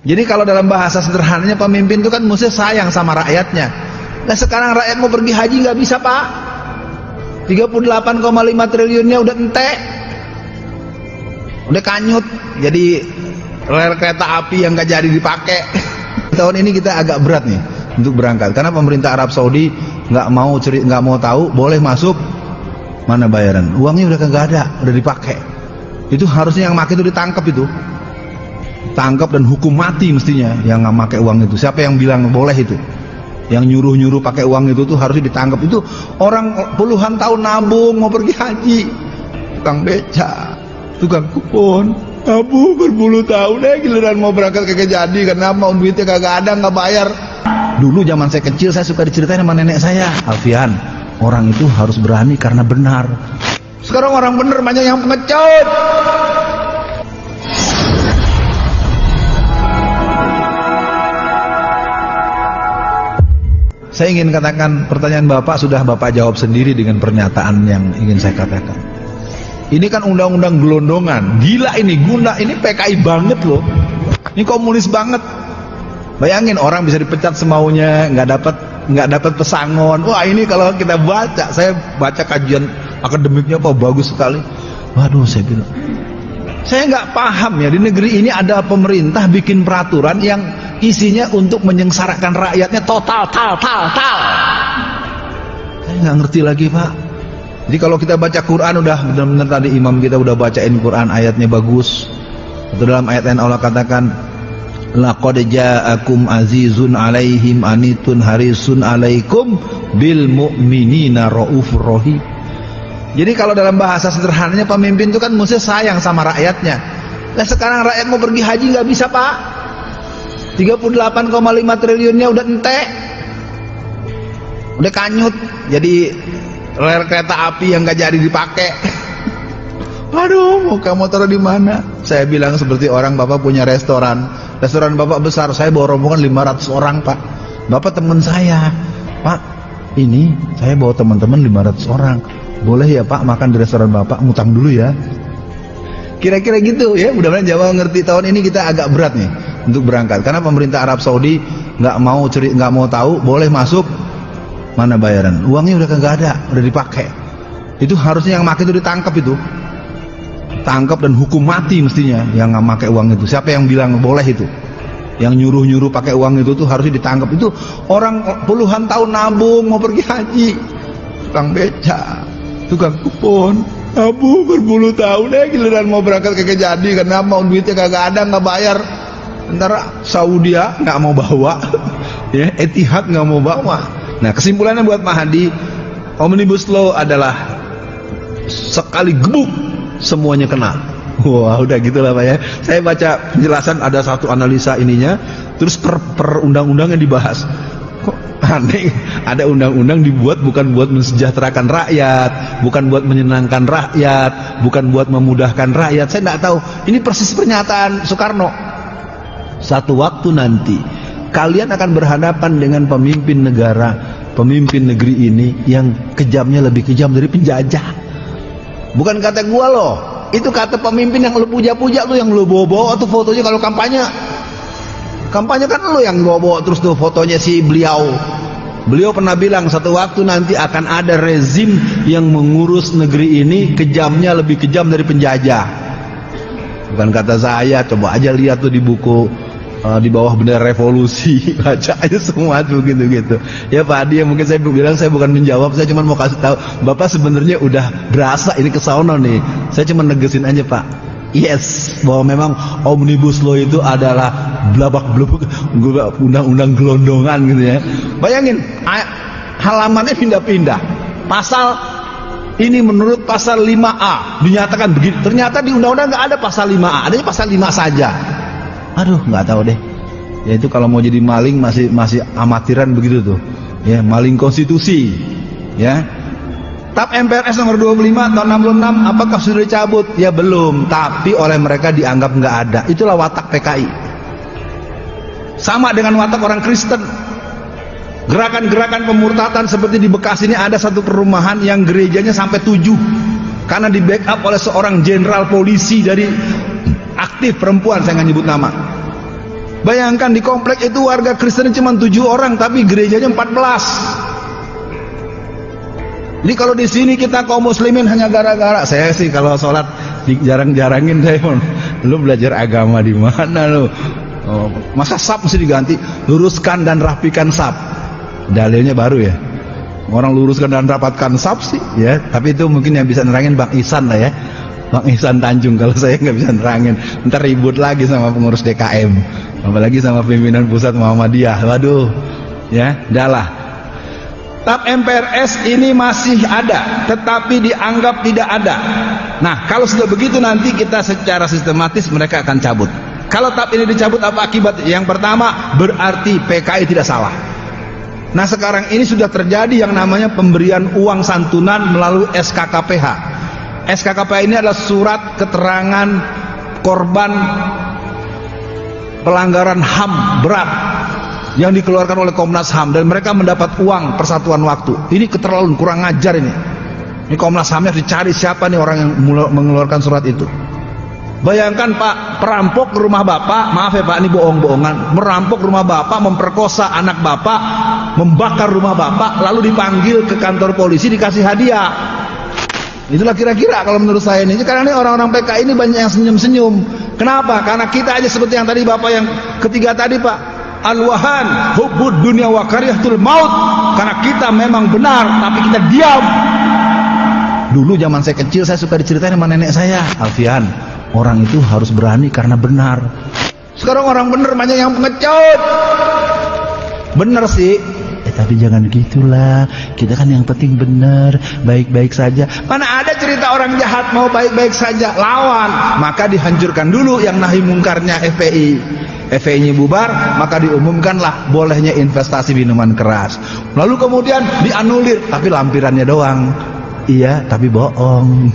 Jadi kalau dalam bahasa sederhananya pemimpin itu kan mesti sayang sama rakyatnya. Nah sekarang rakyat mau pergi haji nggak bisa pak. 38,5 triliunnya udah entek, udah kanyut. Jadi rel kereta api yang nggak jadi dipakai. Tahun ini kita agak berat nih untuk berangkat karena pemerintah Arab Saudi nggak mau tahu boleh masuk, mana bayaran, uangnya udah kagak ada, udah dipakai. Itu harusnya yang pakai itu ditangkap, itu tangkap dan hukum mati mestinya yang nggak pakai uang itu. Siapa yang bilang boleh itu? Yang nyuruh pakai uang itu tuh harusnya ditangkap. Itu orang puluhan tahun nabung mau pergi haji, tukang beca, tukang kupon, nabung berpuluh tahun, giliran mau berangkat kagak jadi karena mau duitnya kagak ada, nggak bayar. Dulu zaman saya kecil saya suka diceritain sama nenek saya, Alfian, orang itu harus berani karena benar. Sekarang orang benar banyak yang pengecut. Saya ingin katakan, pertanyaan Bapak sudah Bapak jawab sendiri dengan pernyataan yang ingin saya katakan. Ini kan undang-undang gelondongan, gila ini, ini PKI banget loh, ini komunis banget. Bayangin orang bisa dipecat semaunya, nggak dapat pesangon. Wah ini kalau kita baca, saya baca kajian akademiknya apa bagus sekali. Waduh, saya bilang, saya nggak paham ya, di negeri ini ada pemerintah bikin peraturan yang isinya untuk menyengsarakan rakyatnya total. Saya nggak ngerti lagi pak. Jadi kalau kita baca Quran udah benar-benar, tadi imam kita udah bacain Quran ayatnya bagus. Atau dalam ayat lain Allah katakan, laqad ja'akum azizun alaihim anitun harisun alaikum bil mu'minina raufur rahim. Jadi kalau dalam bahasa sederhananya pemimpin itu kan mesti sayang sama rakyatnya. Nah sekarang rakyat mau pergi haji nggak bisa pak. 38,5 triliunnya udah entek, udah kanyut. Jadi rel kereta api yang nggak jadi dipakai. Aduh, mau kamu taruh di mana? Saya bilang seperti orang, Bapak punya restoran Bapak besar, saya bawa rombongan 500 orang pak. Bapak teman saya, Pak, ini saya bawa teman-teman 500 orang, boleh ya Pak makan di restoran Bapak, ngutang dulu ya. Kira-kira gitu ya. Mudah-mudahan Jawa ngerti. Tahun ini kita agak berat nih untuk berangkat karena pemerintah Arab Saudi nggak mau tahu boleh masuk, mana bayaran, uangnya udah kagak ada, udah dipakai. Itu harusnya yang pakai itu ditangkap, itu tangkap dan hukum mati mestinya yang nggak pakai uang itu. Siapa yang bilang boleh itu? Yang nyuruh pakai uang itu tuh harusnya ditangkap. Itu orang puluhan tahun nabung mau pergi haji, tukang beca, tukang kupon, nabung berpuluh tahun, giliran mau berangkat kagak jadi karena mau duitnya kagak ada, nggak bayar. Ntar Saudi nggak mau bawa, ya Etihad nggak mau bawa. Nah kesimpulannya buat Pak Hadi, Omnibus Law adalah sekali gebuk semuanya kena. Wah udah gitulah Pak ya. Saya baca penjelasan, ada satu analisa ininya, terus per undang-undangnya dibahas. Kok aneh, ada undang-undang dibuat bukan buat mensejahterakan rakyat, bukan buat menyenangkan rakyat, bukan buat memudahkan rakyat. Saya nggak tahu, ini persis pernyataan Soekarno. Satu waktu nanti kalian akan berhadapan dengan pemimpin negara, pemimpin negeri ini yang kejamnya lebih kejam dari penjajah. Bukan kata gua loh, itu kata pemimpin yang lu puja-puja, lu yang lu bawa-bawa tuh fotonya kalau kampanye kan lu yang bawa-bawa terus tuh fotonya si beliau. Beliau pernah bilang satu waktu nanti akan ada rezim yang mengurus negeri ini kejamnya lebih kejam dari penjajah. Bukan kata saya, coba aja lihat tuh di buku di bawah bendera revolusi, baca aja semua tuh gitu-gitu. Ya Pak Hadi, mungkin saya bilang saya bukan menjawab, saya cuma mau kasih tahu Bapak sebenarnya udah berasa ini kesono nih. Saya cuma negesin aja Pak. Yes, bahwa memang Omnibus Law itu adalah blabak-blubuk undang-undang gelondongan gitu ya. Bayangin halamannya pindah-pindah. Pasal ini menurut pasal 5A dinyatakan begitu. Ternyata di undang-undang nggak ada pasal 5A, adanya pasal 5 saja. Aduh, nggak tahu deh. Ya itu kalau mau jadi maling masih amatiran begitu tuh. Ya, maling konstitusi. Ya. TAP MPRS nomor 25 tahun 66 apakah sudah dicabut? Ya belum, tapi oleh mereka dianggap nggak ada. Itulah watak PKI. Sama dengan watak orang Kristen. Gerakan-gerakan pemurtatan seperti di Bekasi ini, ada satu perumahan yang gerejanya sampai 7 karena di backup oleh seorang jenderal polisi dari aktif perempuan, saya nggak nyebut nama. Bayangkan di komplek itu warga Kristen cuma 7 orang, tapi gerejanya 14. Jadi kalau di sini kita kaum muslimin hanya gara-gara, saya sih kalau sholat jarang-jarangin saya, lu belajar agama di mana lu? Oh, masa sab mesti diganti? Luruskan dan rapikan sab. Dalilnya baru ya. Orang luruskan dan rapatkan sab sih, ya. Tapi itu mungkin yang bisa nerangin Bang Ihsan lah ya. Bang Ihsan Tanjung, kalau saya nggak bisa nerangin. Ntar ribut lagi sama pengurus DKM, apalagi sama pimpinan pusat Muhammadiyah. Waduh, ya, udahlah. TAP MPRS ini masih ada, tetapi dianggap tidak ada. Nah, kalau sudah begitu nanti kita secara sistematis mereka akan cabut. Kalau TAP ini dicabut, apa akibat? Yang pertama, berarti PKI tidak salah. Nah, sekarang ini sudah terjadi yang namanya pemberian uang santunan melalui SKKPH. SKKPH ini adalah surat keterangan korban pelanggaran HAM berat yang dikeluarkan oleh Komnas HAM, dan mereka mendapat uang persatuan waktu. Ini keterlaluan, kurang ajar ini. Ini Komnas HAM-nya harus dicari siapa nih orang yang mengeluarkan surat itu. Bayangkan Pak, perampok ke rumah Bapak, maaf ya Pak, ini bohong-bohongan, merampok rumah Bapak, memperkosa anak Bapak, membakar rumah Bapak, lalu dipanggil ke kantor polisi, dikasih hadiah. Itulah kira-kira kalau menurut saya ini. Karena ini orang-orang PKI ini banyak yang senyum-senyum. Kenapa? Karena kita aja seperti yang tadi Bapak yang ketiga tadi Pak, al-wahan hubbud dunya wa karihatul maut. Karena kita memang benar tapi kita diam. Dulu zaman saya kecil saya suka diceritain sama nenek saya, Alfian, orang itu harus berani karena benar. Sekarang orang benar banyak yang pengecut. Benar sih, tapi jangan gitulah. Kita kan yang penting benar, baik-baik saja. Mana ada cerita orang jahat mau baik-baik saja, lawan. Maka dihancurkan dulu yang nahi mungkarnya FPI. FPI-nya bubar, maka diumumkanlah bolehnya investasi minuman keras. Lalu kemudian dianulir, tapi lampirannya doang. Iya, tapi bohong.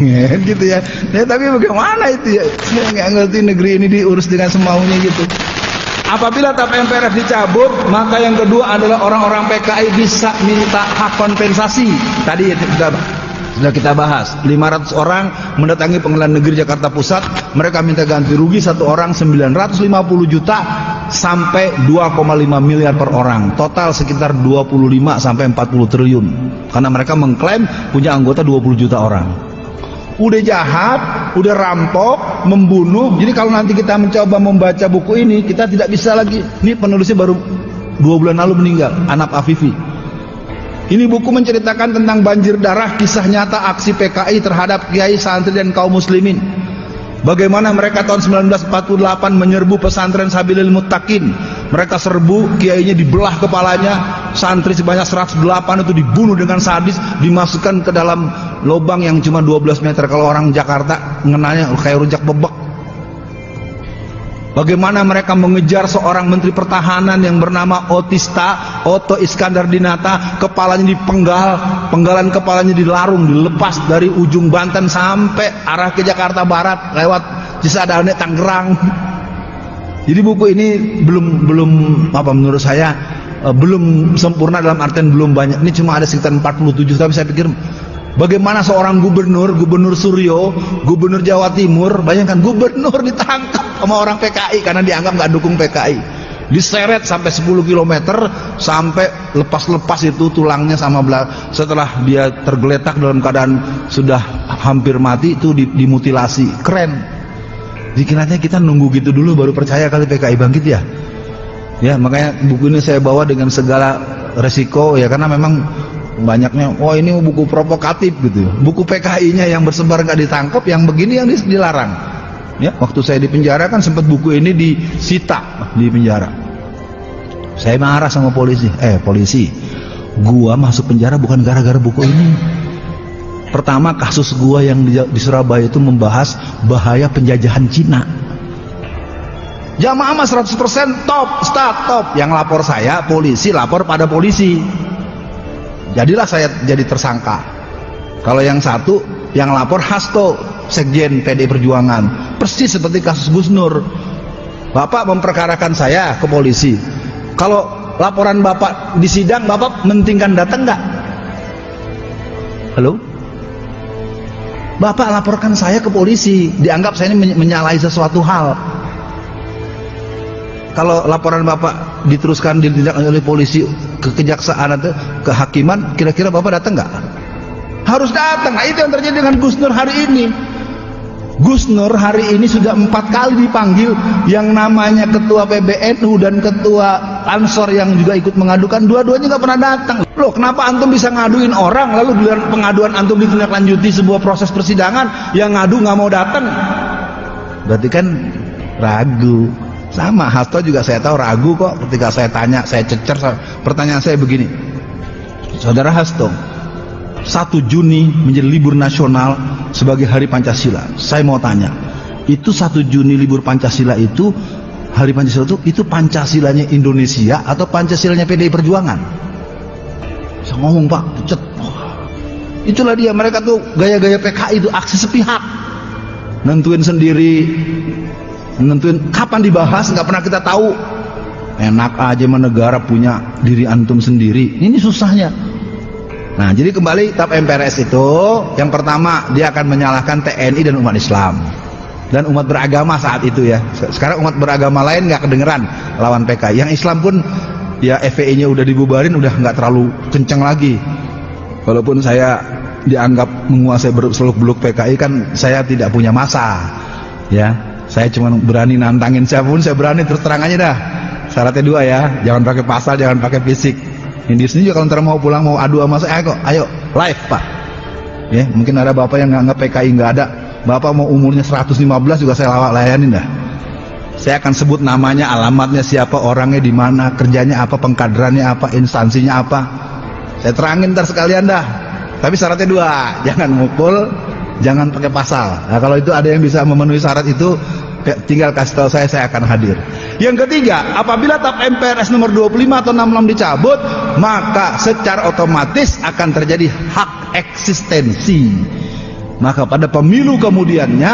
Gitu ya. Ya, tapi bagaimana itu ya? Saya nggak ngerti negeri ini diurus dengan semaunya gitu. Apabila TAP MPRS dicabut, maka yang kedua adalah orang-orang PKI bisa minta hak kompensasi. Tadi sudah kita bahas, 500 orang mendatangi Pengadilan Negeri Jakarta Pusat, mereka minta ganti rugi satu orang 950 juta sampai 2,5 miliar per orang, total sekitar 25 sampai 40 triliun, karena mereka mengklaim punya anggota 20 juta orang. Udah jahat, udah rampok, membunuh. Jadi kalau nanti kita mencoba membaca buku ini, kita tidak bisa lagi. Ini penulisnya baru 2 bulan lalu meninggal, Anap Afifi. Ini buku menceritakan tentang banjir darah, kisah nyata aksi PKI terhadap kiai, santri dan kaum muslimin. Bagaimana mereka tahun 1948 menyerbu pesantren Sabilil Muttaqin. Mereka serbu, kiainya dibelah kepalanya, santri sebanyak 108 itu dibunuh dengan sadis, dimasukkan ke dalam lubang yang cuma 12 meter. Kalau orang Jakarta mengenalnya kayak rujak bebek. Bagaimana mereka mengejar seorang menteri pertahanan yang bernama Otto Iskandar Dinata, kepalanya dipenggal, penggalan kepalanya dilarung, dilepas dari ujung Banten sampai arah ke Jakarta Barat lewat Cisadane, Tangerang. Jadi buku ini belum apa menurut saya belum sempurna, dalam artian belum banyak. Ini cuma ada sekitar 47, tapi saya pikir bagaimana seorang gubernur Suryo, gubernur Jawa Timur, bayangkan gubernur ditangkap sama orang PKI karena dianggap nggak dukung PKI, diseret sampai 10 km sampai lepas-lepas itu tulangnya sama setelah dia tergeletak dalam keadaan sudah hampir mati itu dimutilasi. Keren. Dikiranya kita nunggu gitu dulu baru percaya kali PKI bangkit ya. Ya makanya buku ini saya bawa dengan segala resiko ya, karena memang banyaknya ini buku provokatif gitu. Buku PKI-nya yang bersebar nggak ditangkap, yang begini yang dilarang. Ya, waktu saya di penjara kan sempat buku ini disita di penjara. Saya marah sama polisi. Polisi, gua masuk penjara bukan gara-gara buku ini. Pertama, kasus gua yang di Surabaya itu membahas bahaya penjajahan Cina. Jamaah 100% top, top. Yang lapor saya polisi, lapor pada polisi. Jadilah saya jadi tersangka. Kalau yang satu yang lapor Hasto, Sekjen PDI Perjuangan, persis seperti kasus Gus Nur. Bapak memperkarakan saya ke polisi. Kalau laporan Bapak di sidang, Bapak mentingkan datang nggak? Halo? Bapak laporkan saya ke polisi, dianggap saya ini menyalahi sesuatu hal. kalau laporan Bapak diteruskan ditindak oleh polisi ke kejaksaan atau kehakiman, kira-kira Bapak datang nggak? Harus datang. Nah, itu yang terjadi dengan Gus Nur hari ini. Gus Nur hari ini sudah 4 kali dipanggil, yang namanya ketua PBNU dan ketua Ansor yang juga ikut mengadukan, dua-duanya nggak pernah datang. Loh, kenapa antum bisa ngaduin orang, lalu dengan pengaduan antum ditindaklanjuti sebuah proses persidangan, yang ngadu nggak mau datang? Berarti kan ragu. Sama Hasto juga saya tahu ragu kok. Ketika saya tanya, saya cecer, pertanyaan saya begini, Saudara Hasto, 1 Juni menjadi libur nasional sebagai Hari Pancasila. Saya mau tanya, itu 1 Juni libur Pancasila itu, Hari Pancasila itu Pancasilanya Indonesia atau Pancasilanya PDI Perjuangan? Saya ngomong Pak, pucet. Itulah dia, mereka tuh gaya-gaya PKI itu aksi sepihak, nentuin sendiri, nentuin kapan dibahas, nggak pernah kita tahu. Enak aja negara punya diri antum sendiri. Ini susahnya. Nah, jadi kembali TAP MPRS itu, yang pertama dia akan menyalahkan TNI dan umat Islam dan umat beragama saat itu ya. Sekarang umat beragama lain nggak kedengeran lawan PKI. Yang Islam pun ya FPI-nya udah dibubarin, udah nggak terlalu kenceng lagi. Walaupun saya dianggap menguasai seluk-beluk PKI, kan saya tidak punya masa. Ya, saya cuma berani nantangin siapapun, saya berani terus terang aja dah. Syaratnya 2 ya, jangan pakai pasal, jangan pakai fisik. Ini sini juga kalau ntar mau pulang mau adu sama saya, ayo live Pak. Ya, mungkin ada bapak yang nganggap PKI nggak ada, bapak mau umurnya 115 juga saya layanin dah. Saya akan sebut namanya, alamatnya siapa, orangnya di mana, kerjanya apa, pengkaderannya apa, instansinya apa. Saya terangin ntar sekalian dah. Tapi syaratnya 2, jangan mukul, jangan pakai pasal. Nah, kalau itu ada yang bisa memenuhi syarat itu, tinggal kasih tahu saya akan hadir. Yang ketiga, apabila TAP MPRS nomor 25 atau 66 dicabut, maka secara otomatis akan terjadi hak eksistensi. Maka pada pemilu kemudiannya,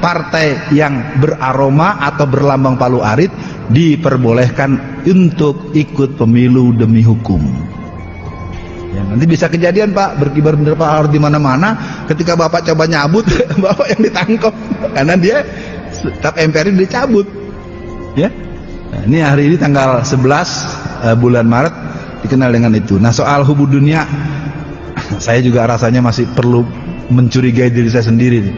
partai yang beraroma atau berlambang palu arit diperbolehkan untuk ikut pemilu demi hukum. Ya, nanti bisa kejadian Pak, berkibar bendera Pak harus di mana-mana. Ketika Bapak coba nyabut, Bapak yang ditangkap karena dia TAP MPR dicabut. Ya. Nah, ini hari ini tanggal 11 bulan Maret dikenal dengan itu. Nah, soal hubud dunia, saya juga rasanya masih perlu mencurigai diri saya sendiri.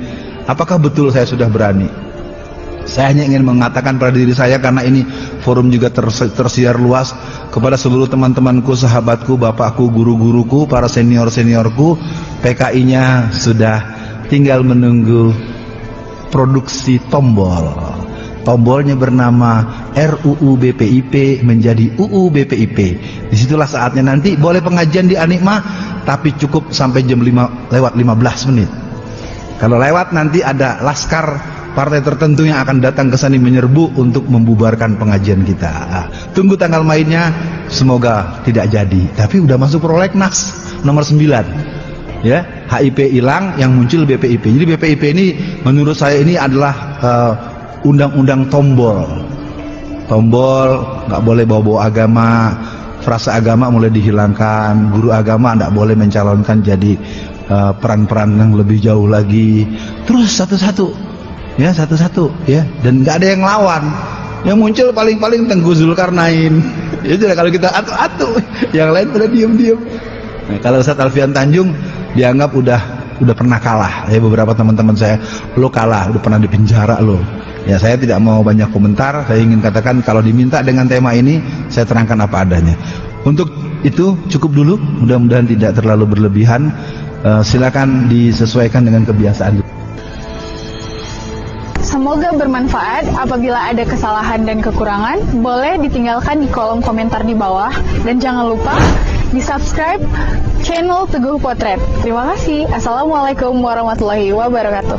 Apakah betul saya sudah berani? Saya hanya ingin mengatakan pada diri saya, karena ini forum juga tersiar luas kepada seluruh teman-temanku, sahabatku, bapakku, guru-guruku, para senior-seniorku. PKI-nya sudah tinggal menunggu produksi tombol. Tombolnya bernama RUU BPIP menjadi UU BPIP. Disitulah saatnya nanti boleh pengajian di Anikma, tapi cukup sampai jam 5 lewat 15 menit. Kalau lewat nanti ada laskar partai tertentu yang akan datang ke sini menyerbu untuk membubarkan pengajian kita. Tunggu tanggal mainnya, semoga tidak jadi. Tapi udah masuk prolegnas nomor 9. Ya, HIP hilang, yang muncul BPIP. Jadi BPIP ini menurut saya ini adalah undang-undang tombol. Tombol, nggak boleh bawa-bawa agama, frasa agama mulai dihilangkan, guru agama nggak boleh mencalonkan jadi peran-peran yang lebih jauh lagi. Terus satu-satu, ya satu-satu, ya, dan nggak ada yang lawan. Yang muncul paling-paling Tengku Zulkarnain. Itu kalau kita atu-atu, yang lain pada diem-diem. Nah, kalau Ustaz Alfian Tanjung dianggap udah pernah kalah. Ya, beberapa teman-teman saya, lo kalah, udah pernah dipenjara lo. Ya, saya tidak mau banyak komentar. Saya ingin katakan kalau diminta dengan tema ini, saya terangkan apa adanya. Untuk itu cukup dulu. Mudah-mudahan tidak terlalu berlebihan. Silakan disesuaikan dengan kebiasaan. Semoga bermanfaat. Apabila ada kesalahan dan kekurangan, boleh ditinggalkan di kolom komentar di bawah. Dan jangan lupa di-subscribe channel Teguh Potret. Terima kasih. Assalamualaikum warahmatullahi wabarakatuh.